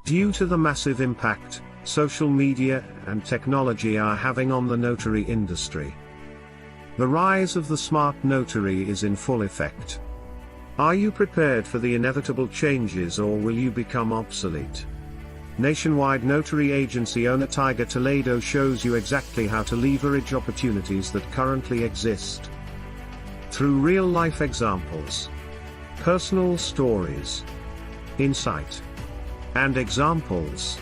Due to the massive impact social media and technology are having on the notary industry. The rise of the smart notary is in full effect. Are you prepared for the inevitable changes, or will you become obsolete? Nationwide notary agency owner Tiger Toledo shows you exactly how to leverage opportunities that currently exist. Through real-life examples, personal stories, insight, and examples,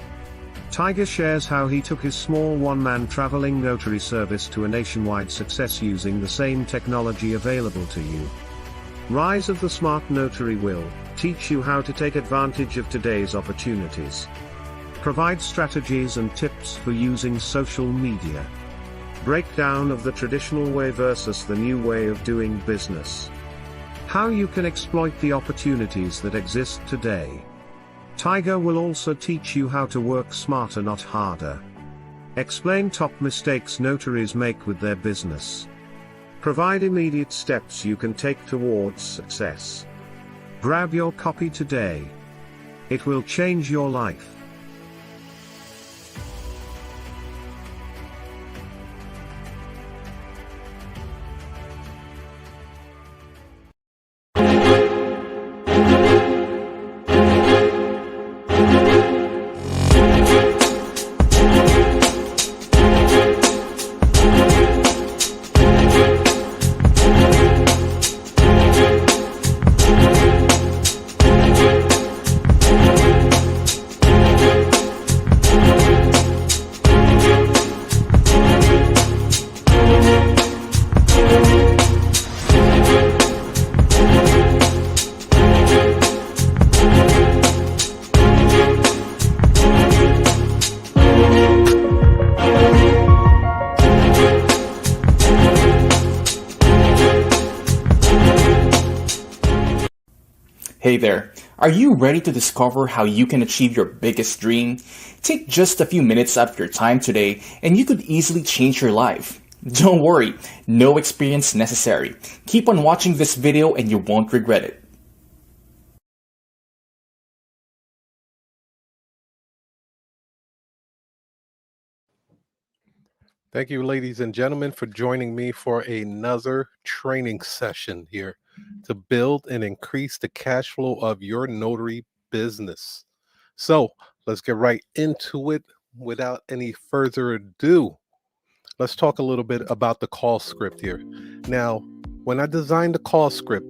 Tiger shares how he took his small one-man traveling notary service to a nationwide success using the same technology available to you. Rise of the Smart Notary will teach you how to take advantage of today's opportunities. Provide strategies and tips for using social media. Breakdown of the traditional way versus the new way of doing business. How you can exploit the opportunities that exist today. Tiger will also teach you how to work smarter, not harder. Explain top mistakes notaries make with their business. Provide immediate steps you can take towards success. Grab your copy today. It will change your life. Hey there, are you ready to discover how you can achieve your biggest dream? Take just a few minutes out of your time today and you could easily change your life. Don't worry, no experience necessary. Keep on watching this video and you won't regret it. Thank you, ladies and gentlemen, for joining me for another training session here to build and increase the cash flow of your notary business. So let's get right into it without any further ado. Let's talk a little bit about the call script here. Now, when I designed the call script,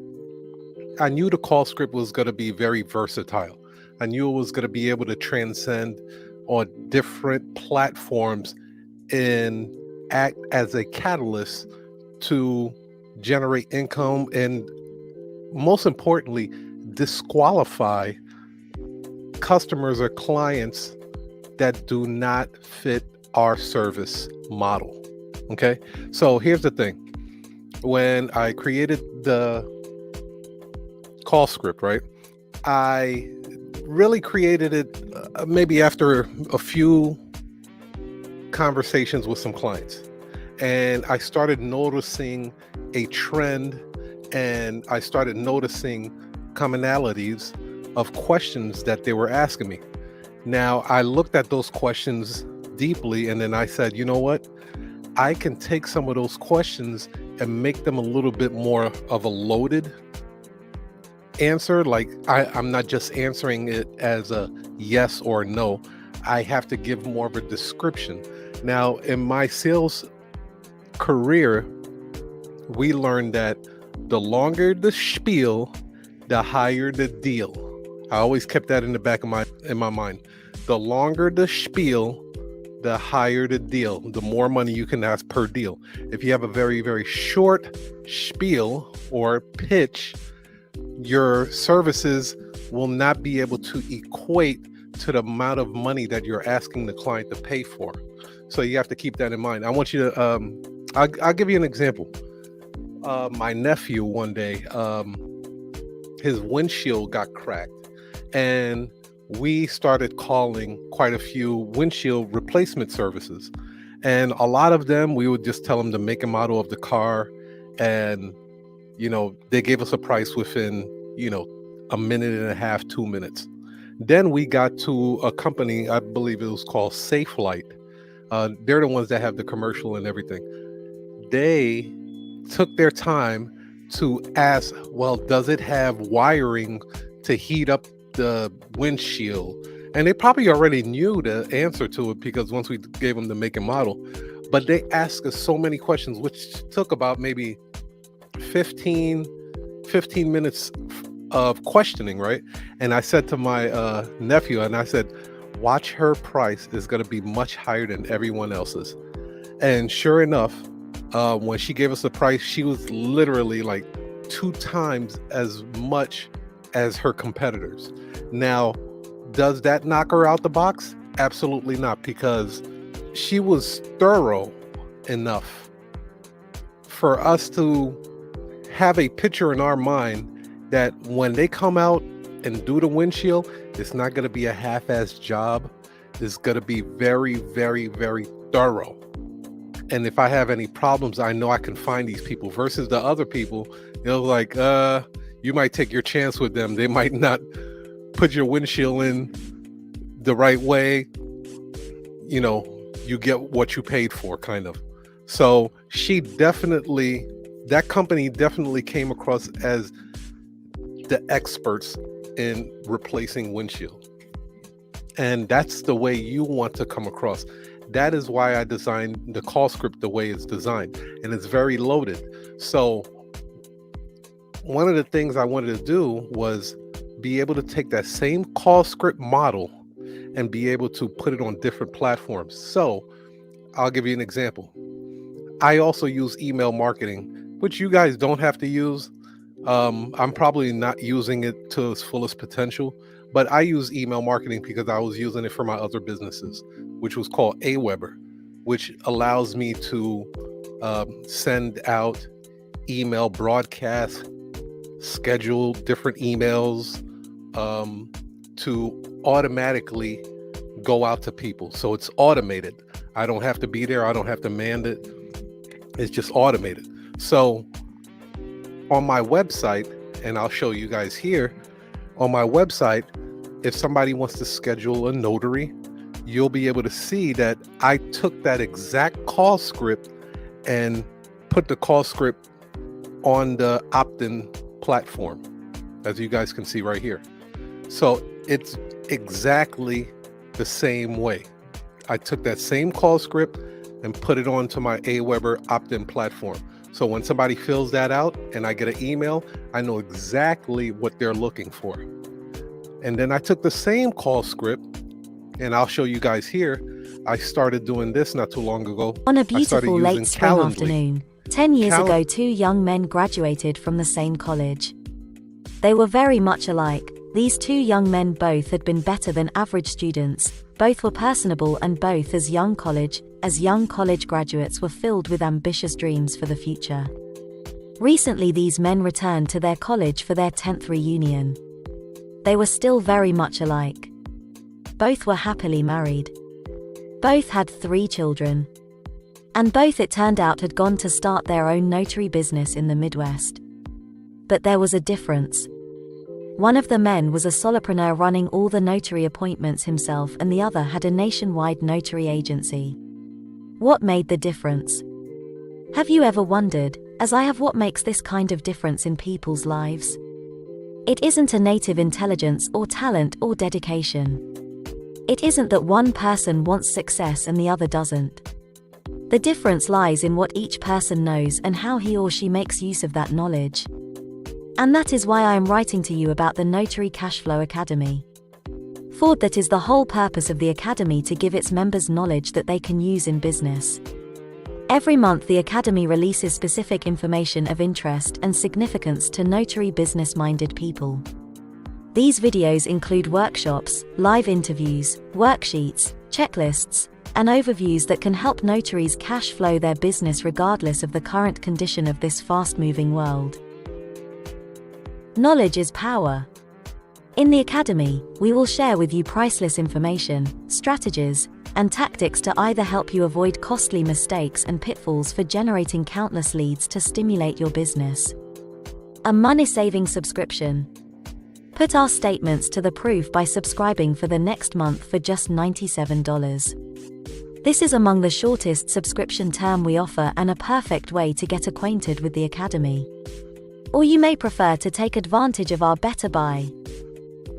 I knew the call script was going to be very versatile. I knew it was going to be able to transcend on different platforms and act as a catalyst to generate income and, most importantly, disqualify customers or clients that do not fit our service model. Okay, so here's the thing. When I created the call script, right, I really created it maybe after a few conversations with some clients, and I started noticing a trend, and I started noticing commonalities of questions that they were asking me. Now, I looked at those questions deeply, and then I said, you know what? I can take some of those questions and make them a little bit more of a loaded answer. Like I'm not just answering it as a yes or no. I have to give more of a description. Now, in my sales career, we learned that the longer the spiel, the higher the deal. I always kept that in the back of my mind. The longer the spiel, the higher the deal, the more money you can ask per deal. If you have a very, very short spiel or pitch, your services will not be able to equate to the amount of money that you're asking the client to pay for. So you have to keep that in mind. I want you to, I'll give you an example. My nephew one day, his windshield got cracked, and we started calling quite a few windshield replacement services. And a lot of them, we would just tell them the make and model of the car. And, you know, they gave us a price within, you know, a minute and a half, 2 minutes. Then we got to a company, I believe it was called Safelight. They're the ones that have the commercial and everything. They took their time to ask, well, does it have wiring to heat up the windshield? And they probably already knew the answer to it because once we gave them the make and model, but they asked us so many questions, which took about maybe 15 minutes of questioning, right? And I said to my nephew, and I said, watch, her price is going to be much higher than everyone else's. And sure enough, when she gave us the price, she was literally like 2 times as much as her competitors. Now, does that knock her out the box? Absolutely not, because she was thorough enough for us to have a picture in our mind that when they come out and do the windshield, it's not going to be a half-assed job. It's going to be very, very, very thorough. And if I have any problems, I know I can find these people versus the other people. Like, you might take your chance with them. They might not put your windshield in the right way. You get what you paid for, kind of. So that company definitely came across as the experts in replacing windshield. And that's the way you want to come across. That is why I designed the call script the way it's designed, and it's very loaded. So one of the things I wanted to do was be able to take that same call script model and be able to put it on different platforms. So I'll give you an example. I also use email marketing, which you guys don't have to use. I'm probably not using it to its fullest potential, but I use email marketing because I was using it for my other businesses, which was called Aweber, which allows me to send out email broadcasts, schedule different emails to automatically go out to people. So it's automated. I don't have to be there. I don't have to man it. It's just automated. So on my website, and I'll show you guys here, on my website, if somebody wants to schedule a notary, you'll be able to see that I took that exact call script and put the call script on the opt-in platform, as you guys can see right here. So it's exactly the same way. I took that same call script and put it onto my Aweber opt-in platform. So when somebody fills that out and I get an email, I know exactly what they're looking for. And then I took the same call script, and I'll show you guys here. I started doing this not too long ago. On a beautiful late spring afternoon, 10 years ago, 2 young men graduated from the same college. They were very much alike. These 2 young men both had been better than average students, both were personable, and both as young college graduates were filled with ambitious dreams for the future. Recently, these men returned to their college for their 10th reunion. They were still very much alike. Both were happily married. Both had 3 children. And both, it turned out, had gone to start their own notary business in the Midwest. But there was a difference. One of the men was a solopreneur running all the notary appointments himself, and the other had a nationwide notary agency. What made the difference? Have you ever wondered, as I have, what makes this kind of difference in people's lives? It isn't a native intelligence or talent or dedication. It isn't that one person wants success and the other doesn't. The difference lies in what each person knows and how he or she makes use of that knowledge. And that is why I am writing to you about the Notary Cashflow Academy. For that is the whole purpose of the Academy, to give its members knowledge that they can use in business. Every month the Academy releases specific information of interest and significance to notary business-minded people. These videos include workshops, live interviews, worksheets, checklists, and overviews that can help notaries cash flow their business regardless of the current condition of this fast-moving world. Knowledge is power. In the Academy, we will share with you priceless information, strategies, and tactics to either help you avoid costly mistakes and pitfalls for generating countless leads to stimulate your business. A money-saving subscription. Put our statements to the proof by subscribing for the next month for just $97. This is among the shortest subscription term we offer and a perfect way to get acquainted with the Academy. Or you may prefer to take advantage of our Better Buy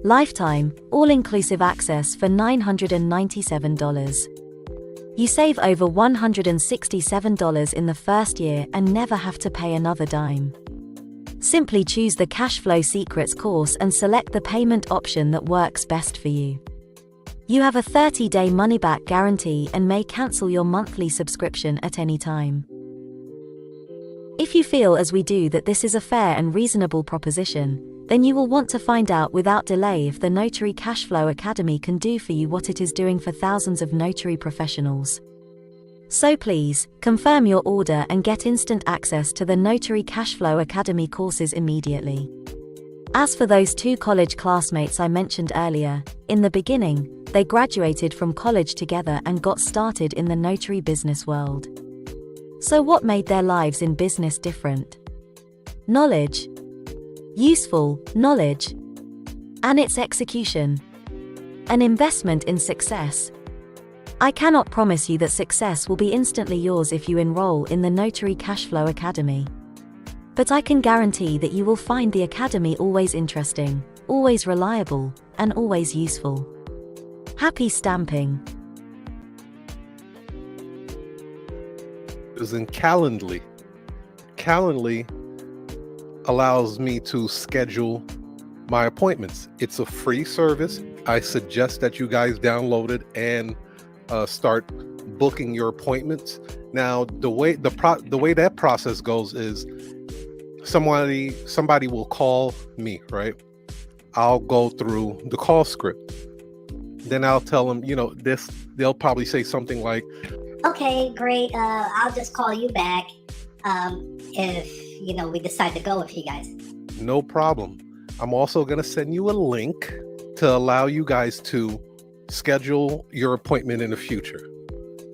lifetime, all-inclusive access for $997. You save over $167 in the first year and never have to pay another dime. Simply choose the Cash Flow Secrets course and select the payment option that works best for you. You have a 30-day money-back guarantee and may cancel your monthly subscription at any time. If you feel as we do that this is a fair and reasonable proposition, then you will want to find out without delay if the Notary Cashflow Academy can do for you what it is doing for thousands of notary professionals. So please, confirm your order and get instant access to the Notary Cashflow Academy courses immediately. As for those 2 college classmates I mentioned earlier, in the beginning, they graduated from college together and got started in the notary business world. So what made their lives in business different? Knowledge. Useful knowledge. And its execution. An investment in success. I cannot promise you that success will be instantly yours if you enroll in the Notary Cashflow Academy. But I can guarantee that you will find the Academy always interesting, always reliable, and always useful. Happy stamping. It was in Calendly. Calendly allows me to schedule my appointments. It's a free service. I suggest that you guys download it and start booking your appointments. Now, the way that process goes is somebody will call me, right? I'll go through the call script. Then I'll tell them, they'll probably say something like, okay, great. I'll just call you back if we decide to go with you guys. No problem. I'm also going to send you a link to allow you guys to schedule your appointment in the future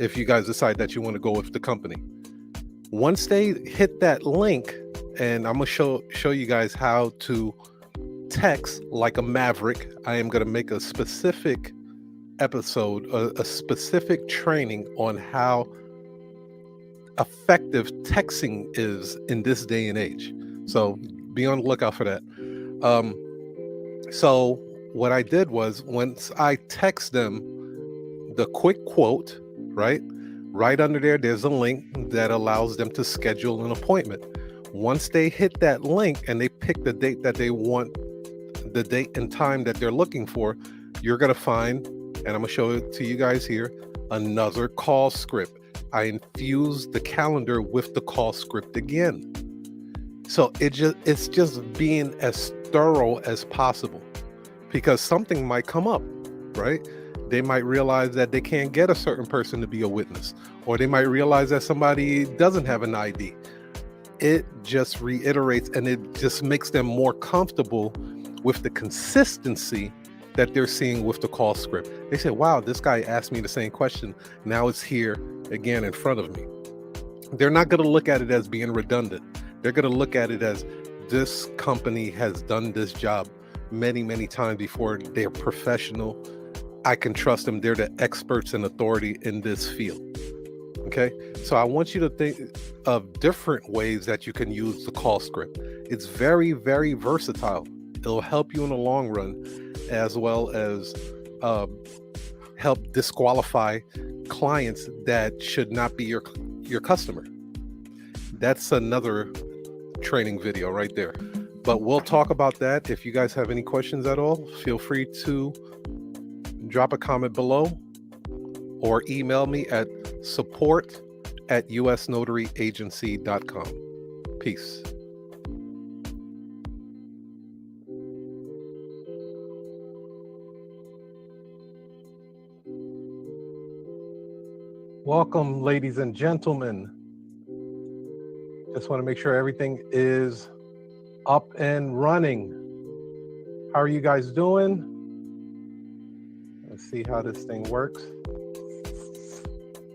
if you guys decide that you want to go with the company. Once they hit that link, and I'm going to show you guys how to text like a maverick. I am going to make a specific episode, a specific training on how effective texting is in this day and age. So be on the lookout for that. So what I did was, once I text them the quick quote, right under there's a link that allows them to schedule an appointment. Once they hit that link and they pick the date that they want, the date and time that they're looking for, you're going to find, and I'm going to show it to you guys here, another call script. I infused the calendar with the call script again. So it's just being as thorough as possible, because something might come up, right? They might realize that they can't get a certain person to be a witness, or they might realize that somebody doesn't have an ID. It just reiterates and it just makes them more comfortable with the consistency that they're seeing with the call script. They say, wow, this guy asked me the same question. Now it's here again in front of me. They're not going to look at it as being redundant. They're going to look at it as, this company has done this job many, many times before. They're professional. I can trust them. They're the experts and authority in this field. Okay, so I want you to think of different ways that you can use the call script. It's very, very versatile. It'll help you in the long run, as well as help disqualify clients that should not be your customer. That's another training video right there. But we'll talk about that. If you guys have any questions at all, feel free to drop a comment below or email me at support@usnotaryagency.com. Peace. Welcome, ladies and gentlemen. Just want to make sure everything is up and running. How are you guys doing? Let's see how this thing works.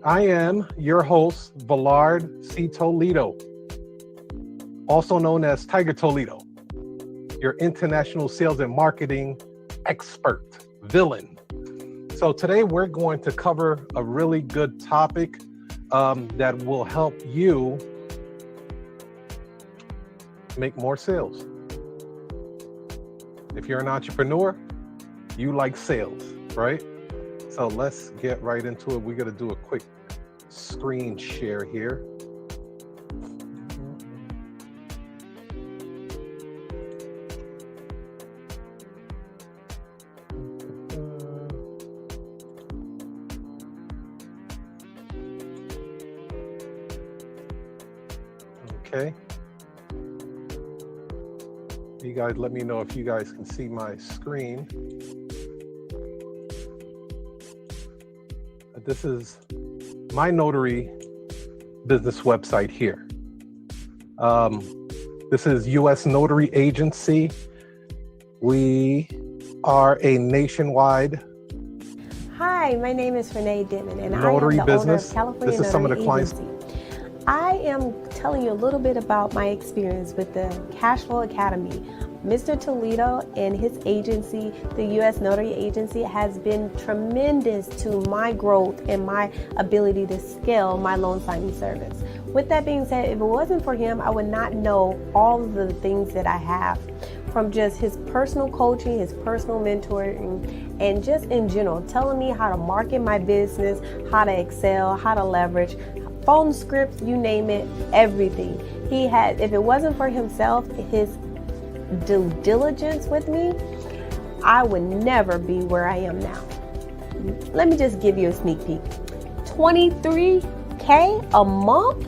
I am your host, Ballard C. Toledo, also known as Tiger Toledo. your international sales and marketing expert, villain. So today we're going to cover a really good topic that will help you make more sales. If you're an entrepreneur, you like sales, right? So let's get right into it. We're going to do a quick screen share here. Okay. You guys let me know if you guys can see my screen. This is my notary business website here. This is U.S. Notary Agency. We are a nationwide Hi, my name is Renee Denman, and notary I am the business. owner of California This is some of the clients. Agency. I am telling you a little bit about my experience with the Cashflow Academy. Mr. Toledo and his agency, the U.S. Notary Agency, has been tremendous to my growth and my ability to scale my loan signing service. With that being said, if it wasn't for him, I would not know all of the things that I have, from just his personal coaching, his personal mentoring, and just in general, telling me how to market my business, how to excel, how to leverage, phone scripts, you name it, everything. He had, if it wasn't for himself, his due diligence with me, I would never be where I am now. Let me just give you a sneak peek. $23K a month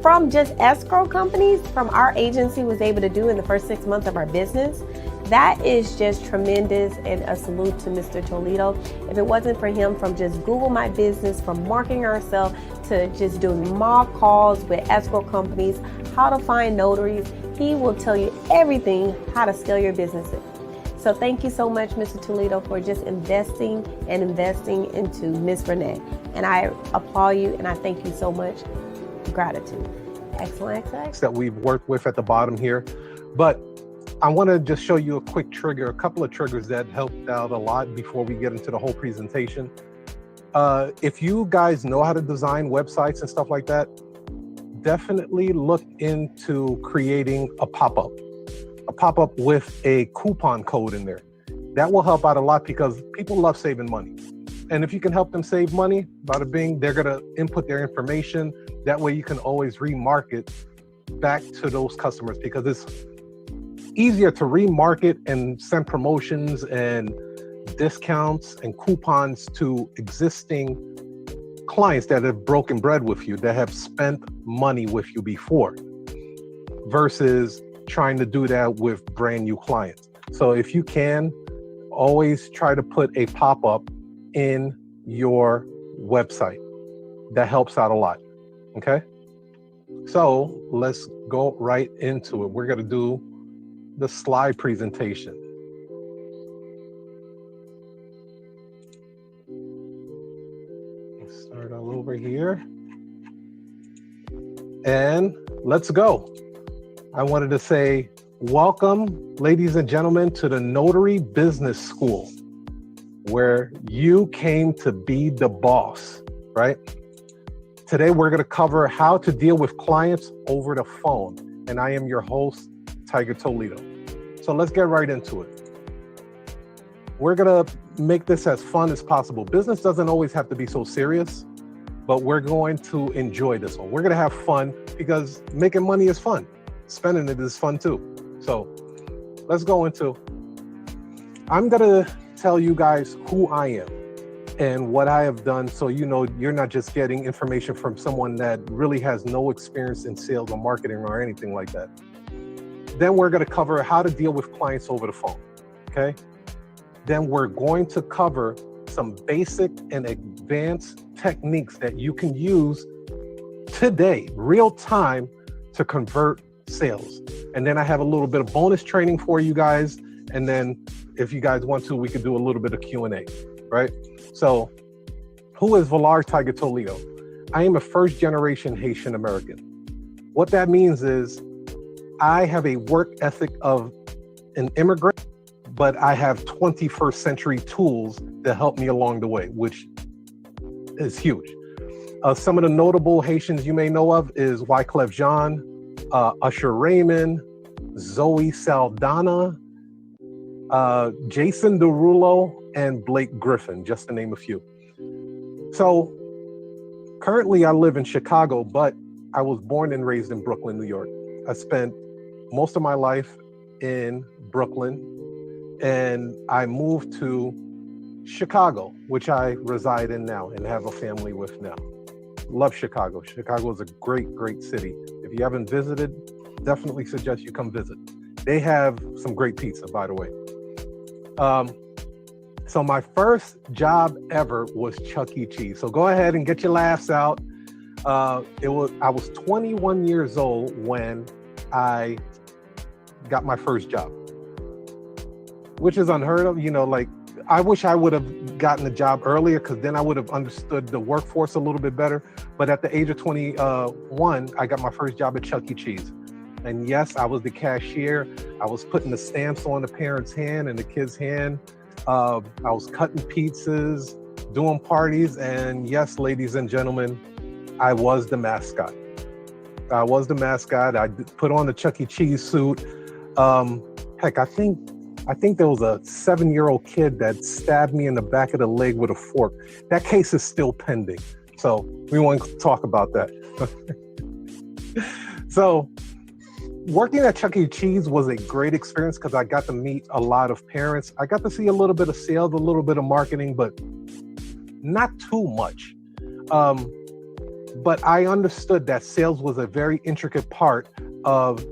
from just escrow companies from our agency was able to do in the first 6 months of our business. That is just tremendous, and a salute to Mr. Toledo. If it wasn't for him, from just Google My Business, from marketing ourselves to just doing mock calls with escrow companies, how to find notaries, he will tell you everything how to scale your businesses. So thank you so much, Mr. Toledo, for just investing into Miss Renee. And I applaud you, and I thank you so much. Gratitude. Excellent. That we've worked with at the bottom here. But I want to just show you a quick trigger, a couple of triggers that helped out a lot before we get into the whole presentation. If you guys know how to design websites and stuff like that, definitely look into creating a pop-up with a coupon code in there. That will help out a lot because people love saving money. And if you can help them save money, bada bing, they're going to input their information. That way you can always remarket back to those customers, because it's easier to remarket and send promotions and discounts and coupons to existing clients that have broken bread with you, that have spent money with you before, versus trying to do that with brand new clients. So if you can, always try to put a pop-up in your website. That helps out a lot. Okay? So let's go right into it. We're going to do the slide presentation. Start all over here. And let's go. I wanted to say, welcome, ladies and gentlemen, to the Notary Business School, where you came to be the boss, right? Today, we're going to cover how to deal with clients over the phone. And I am your host, Tiger Toledo. So let's get right into it. We're going to make this as fun as possible. Business doesn't always have to be so serious, but we're going to enjoy this one. We're going to have fun because making money is fun. Spending it is fun too. So let's go into, I'm going to tell you guys who I am and what I have done, so you know you're not just getting information from someone that really has no experience in sales or marketing or anything like that. Then we're going to cover how to deal with clients over the phone, okay? Then we're going to cover some basic and advanced techniques that you can use today, real time, to convert sales. And then I have a little bit of bonus training for you guys. And then if you guys want to, we could do a little bit of Q&A, right? So who is Valar Tiger Toledo? I am a first generation Haitian American. What that means is I have a work ethic of an immigrant, but I have 21st century tools that help me along the way, which is huge. Some of the notable Haitians you may know of is Wyclef Jean, Usher Raymond, Zoe Saldana, Jason Derulo, and Blake Griffin, just to name a few. So currently I live in Chicago, but I was born and raised in Brooklyn, New York. I spent most of my life in Brooklyn, and I moved to Chicago, which I reside in now and have a family with now. Love Chicago. Chicago is a great, great city. If you haven't visited, definitely suggest you come visit. They have some great pizza, by the way. So my first job ever was Chuck E. Cheese. So go ahead and get your laughs out. I was 21 years old when I got my first job, which is unheard of. Like, I wish I would have gotten a job earlier, because then I would have understood the workforce a little bit better. But at the age of 21, I got my first job at Chuck E. Cheese. And yes, I was the cashier. I was putting the stamps on the parent's hand and the kid's hand. I was cutting pizzas, doing parties. And yes, ladies and gentlemen, I was the mascot. I I put on the Chuck E. Cheese suit. Heck, I think there was a 7-year-old kid that stabbed me in the back of the leg with a fork. That case is still pending, so we won't talk about that. So working at Chuck E. Cheese was a great experience because I got to meet a lot of parents. I got to see a little bit of sales, a little bit of marketing, but not too much. But I understood that sales was a very intricate part of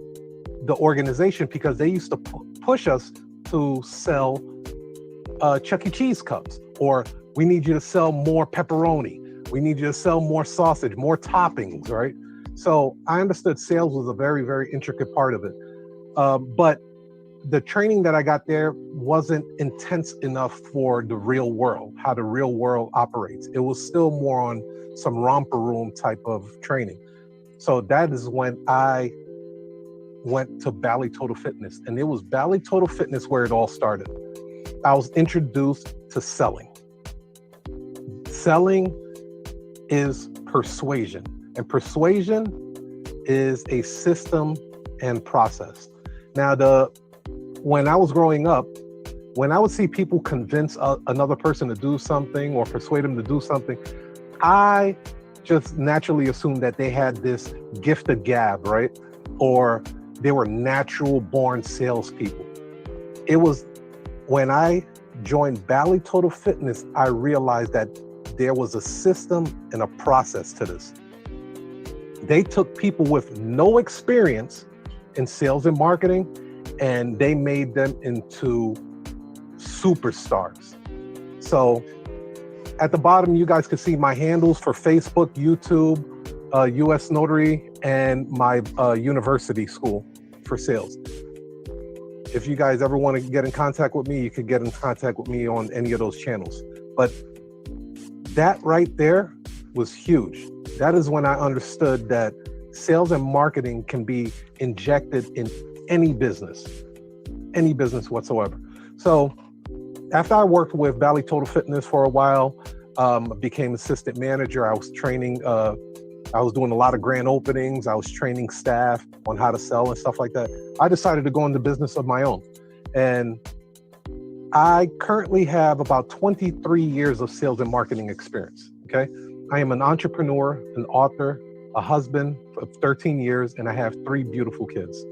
the organization, because they used to push us to sell Chuck E. Cheese cups, or we need you to sell more pepperoni. We need you to sell more sausage, more toppings, right? So I understood sales was a very, very intricate part of it. But the training that I got there wasn't intense enough for the real world, how the real world operates. It was still more on some romper room type of training. So that is when I went to Bally Total Fitness, and it was Bally Total Fitness where it all started. I was introduced to selling. Selling is persuasion, and persuasion is a system and process. Now, when I was growing up, when I would see people convince another person to do something or persuade them to do something, I just naturally assumed that they had this gift of gab, right? Or they were natural born salespeople. It was when I joined Bally Total Fitness, I realized that there was a system and a process to this. They took people with no experience in sales and marketing, and they made them into superstars. So at the bottom, you guys can see my handles for Facebook, YouTube, US Notary, and my university school for sales. If you guys ever want to get in contact with me, you could get in contact with me on any of those channels. But that right there was huge. That is when I understood that sales and marketing can be injected in any business whatsoever. So after I worked with Bally Total Fitness for a while, became assistant manager. I was training, I was doing a lot of grand openings. I was training staff on how to sell and stuff like that. I decided to go into business of my own. And I currently have about 23 years of sales and marketing experience, okay? I am an entrepreneur, an author, a husband of 13 years, and I have 3 beautiful kids.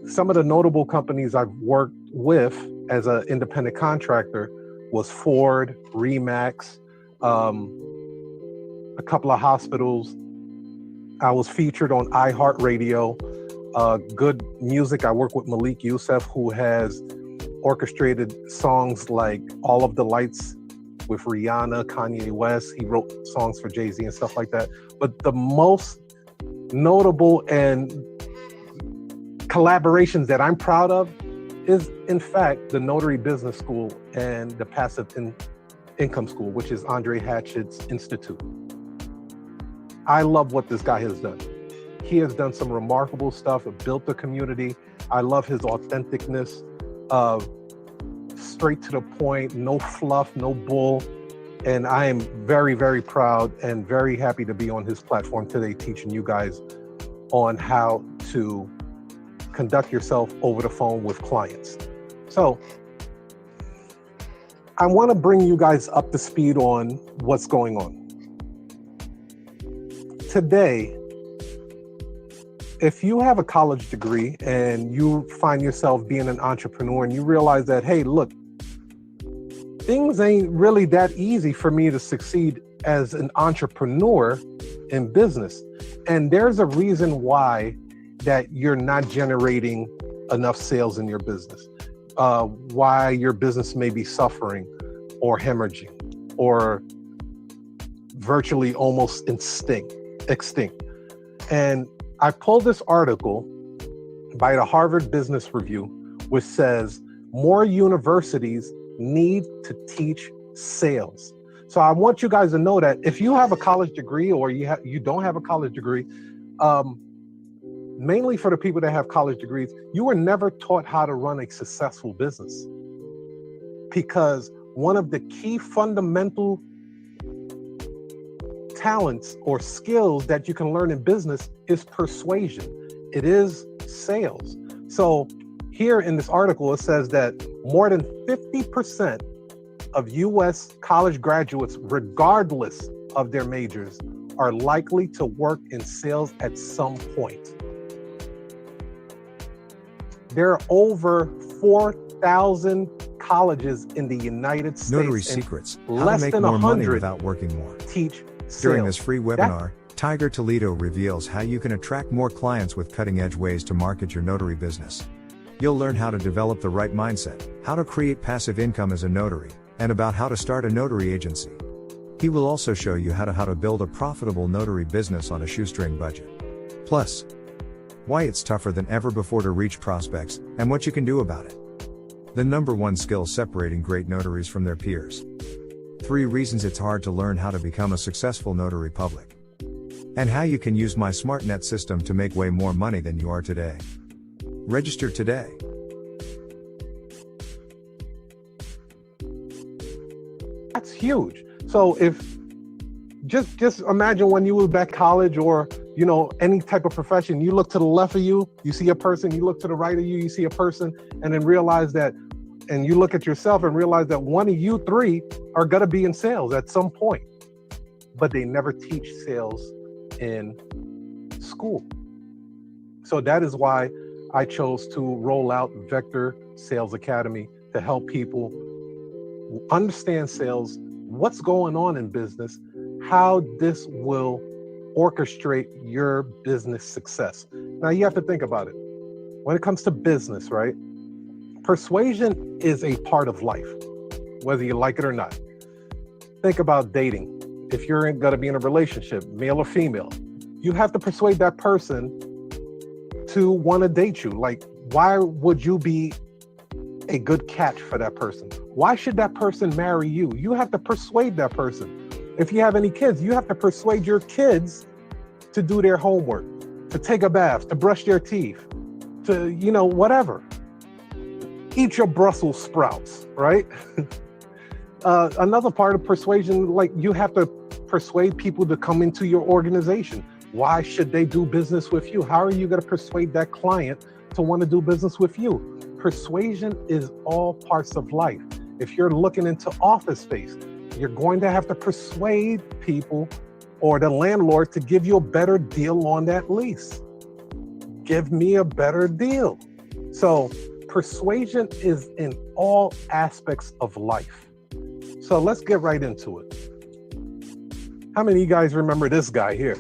Some of the notable companies I've worked with as an independent contractor was Ford, Remax, a couple of hospitals. I was featured on iHeartRadio. Good music. I work with Malik Youssef, who has orchestrated songs like All of the Lights with Rihanna, Kanye West. He wrote songs for Jay-Z and stuff like that. But the most notable and collaborations that I'm proud of is, in fact, the Notary Business School and the Passive Income School, which is Andre Hatchett's institute. I love what this guy has done. He has done some remarkable stuff, built the community. I love his authenticness, straight to the point, no fluff, no bull. And I am very, very proud and very happy to be on his platform today, teaching you guys on how to conduct yourself over the phone with clients. So I want to bring you guys up to speed on what's going on. Today, if you have a college degree and you find yourself being an entrepreneur and you realize that, hey, look, things ain't really that easy for me to succeed as an entrepreneur in business. And there's a reason why that you're not generating enough sales in your business, why your business may be suffering or hemorrhaging or virtually almost extinct. And I pulled this article by the Harvard Business Review, which says more universities need to teach sales. So I want you guys to know that if you have a college degree or you don't have a college degree, mainly for the people that have college degrees, you were never taught how to run a successful business. Because one of the key fundamental talents or skills that you can learn in business is persuasion. It is sales. So here in this article, it says that more than 50% of U.S. college graduates, regardless of their majors, are likely to work in sales at some point. There are over 4,000 colleges in the United States. Notary secrets, how less to make than more money 100 without working more. teach sales. During this free webinar, Tiger Toledo reveals how you can attract more clients with cutting-edge ways to market your notary business. You'll learn how to develop the right mindset, how to create passive income as a notary, and about how to start a notary agency. He will also show you how to build a profitable notary business on a shoestring budget. Plus, why it's tougher than ever before to reach prospects, and what you can do about it. The number one skill separating great notaries from their peers. 3 reasons it's hard to learn how to become a successful notary public. And how you can use my SmartNet system to make way more money than you are today. Register today. That's huge. So if just imagine when you were back college or any type of profession, you look to the left of you, you see a person, you look to the right of you, you see a person, and then realize that, and you look at yourself and realize that one of you 3 are gonna be in sales at some point, but they never teach sales in school. So that is why I chose to roll out Vector Sales Academy to help people understand sales, what's going on in business, how this will orchestrate your business success. Now you have to think about it. When it comes to business, right? Persuasion is a part of life, whether you like it or not. Think about dating. If you're going to be in a relationship, male or female, you have to persuade that person to want to date you. Like, why would you be a good catch for that person? Why should that person marry you? You have to persuade that person. If you have any kids, you have to persuade your kids to do their homework, to take a bath, to brush their teeth, to, whatever. Eat your Brussels sprouts, right? Another part of persuasion, like you have to persuade people to come into your organization. Why should they do business with you? How are you going to persuade that client to want to do business with you? Persuasion is all parts of life. If you're looking into office space, you're going to have to persuade people or the landlord to give you a better deal on that lease. Give me a better deal. So persuasion is in all aspects of life. So let's get right into it. How many of you guys remember this guy here?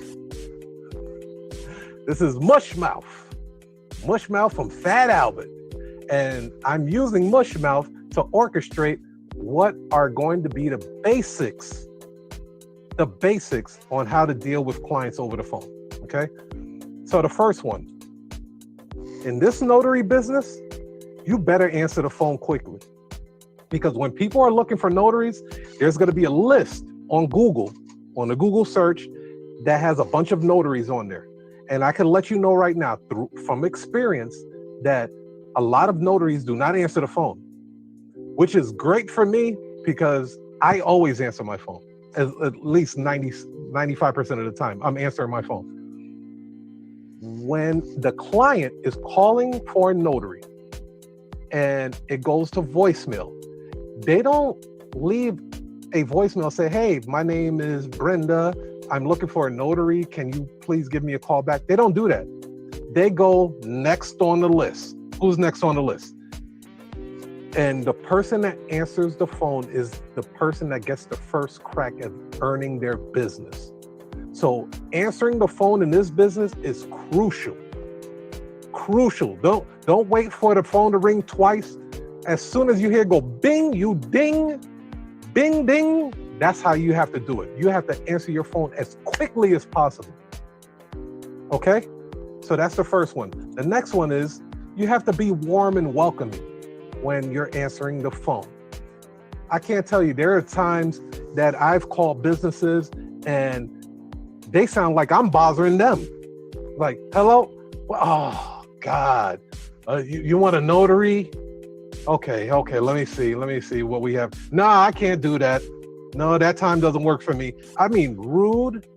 This is Mushmouth from Fat Albert. And I'm using Mushmouth to orchestrate what are going to be the basics on how to deal with clients over the phone, okay? So the first one, in this notary business, you better answer the phone quickly. Because when people are looking for notaries, there's gonna be a list on Google, on the Google search, that has a bunch of notaries on there. And I can let you know right now from experience that a lot of notaries do not answer the phone, which is great for me because I always answer my phone. At least 95% of the time, I'm answering my phone. When the client is calling for a notary and it goes to voicemail, they don't leave a voicemail say, hey, my name is Brenda. I'm looking for a notary. Can you please give me a call back? They don't do that. They go next on the list. Who's next on the list? And the person that answers the phone is the person that gets the first crack at earning their business. So answering the phone in this business is crucial. Crucial. Don't wait for the phone to ring twice. As soon as you hear go bing, you ding, bing, ding. That's how you have to do it. You have to answer your phone as quickly as possible. Okay? So that's the first one. The next one is you have to be warm and welcoming when you're answering the phone. I can't tell you, there are times that I've called businesses and they sound like I'm bothering them. Like, hello? Oh, God. You want a notary? Okay, let me see what we have. No, I can't do that. No, that time doesn't work for me. I mean, rude.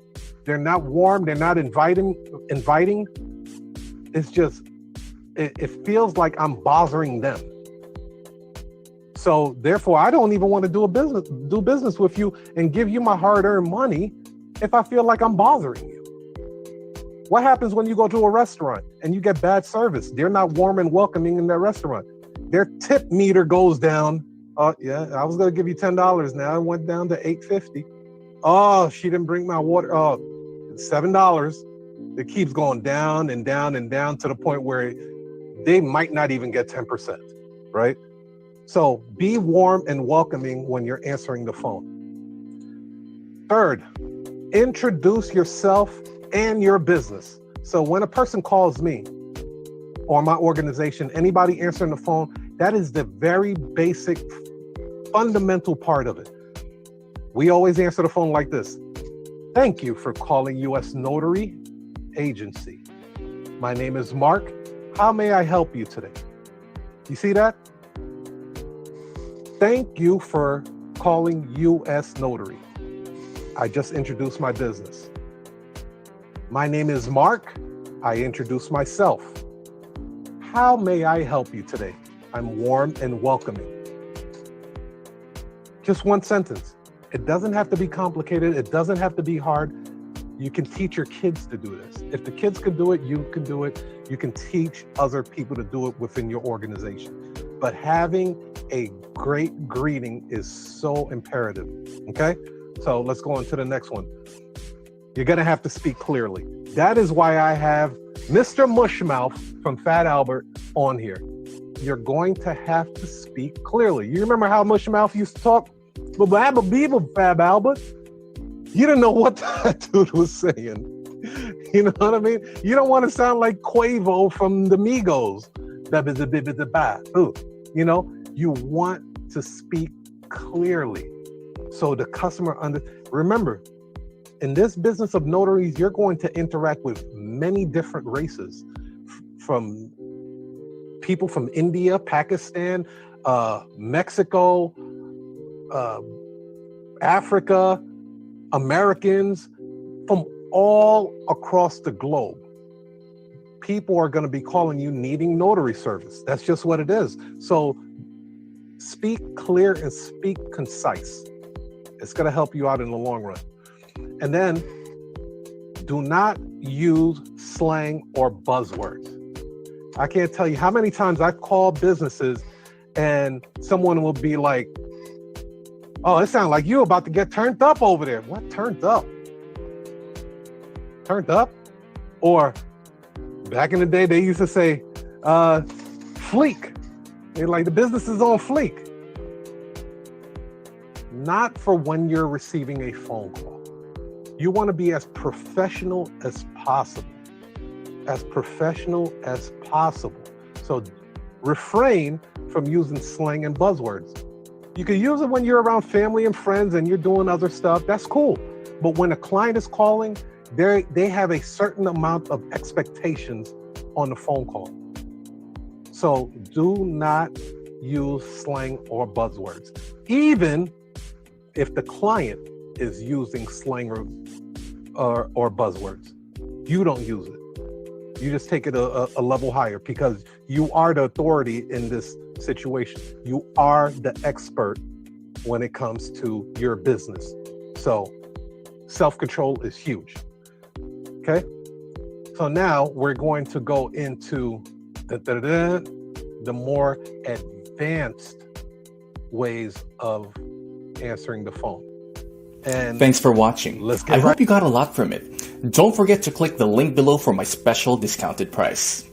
They're not warm. They're not inviting. It's just, it feels like I'm bothering them. So therefore, I don't even want to do business with you and give you my hard-earned money if I feel like I'm bothering you. What happens when you go to a restaurant and you get bad service? They're not warm and welcoming in their restaurant. Their tip meter goes down. Oh, yeah, I was going to give you $10. Now it went down to $8.50. Oh, she didn't bring my water. Oh, $7. It keeps going down and down and down to the point where they might not even get 10%, right? So be warm and welcoming when you're answering the phone. Third, introduce yourself and your business. So when a person calls me or my organization, anybody answering the phone, that is the very basic, fundamental part of it. We always answer the phone like this. Thank you for calling U.S. Notary Agency. My name is Mark. How may I help you today? You see that? Thank you for calling U.S. Notary. I just introduced my business. My name is Mark. I introduced myself. How may I help you today? I'm warm and welcoming. Just one sentence. It doesn't have to be complicated. It doesn't have to be hard. You can teach your kids to do this. If the kids can do it, you can do it. You can teach other people to do it within your organization. But having a great greeting is so imperative, okay? So let's go on to the next one. You're gonna have to speak clearly. That is why I have Mr. Mushmouth from Fat Albert on here. You're going to have to speak clearly. You remember how Mushmouth used to talk? Fab Albert. You didn't know what that dude was saying. You know what I mean? You don't want to sound like Quavo from the Migos. You know, you want to speak clearly so the customer remember, in this business of notaries, you're going to interact with many different races, from people from India, Pakistan, Mexico, Africa, Americans, from all across the globe. People are going to be calling you needing notary service. That's just what it is. So speak clear and speak concise. It's going to help you out in the long run. And then do not use slang or buzzwords. I can't tell you how many times I've called businesses and someone will be like, oh, it sounds like you're about to get turned up over there. What turned up? Turned up? Or back in the day, they used to say, fleek. They're like, the business is on fleek. Not for when you're receiving a phone call. You want to be as professional as possible. As professional as possible. So refrain from using slang and buzzwords. You can use it when you're around family and friends and you're doing other stuff. That's cool. But when a client is calling, they have a certain amount of expectations on the phone call. So do not use slang or buzzwords. Even if the client is using slang or buzzwords, you don't use it. You just take it a level higher, because you are the authority in this situation. You are the expert when it comes to your business. So self-control is huge. Okay. So now we're going to go into the more advanced ways of answering the phone. And thanks for watching. I hope you got a lot from it. Don't forget to click the link below for my special discounted price.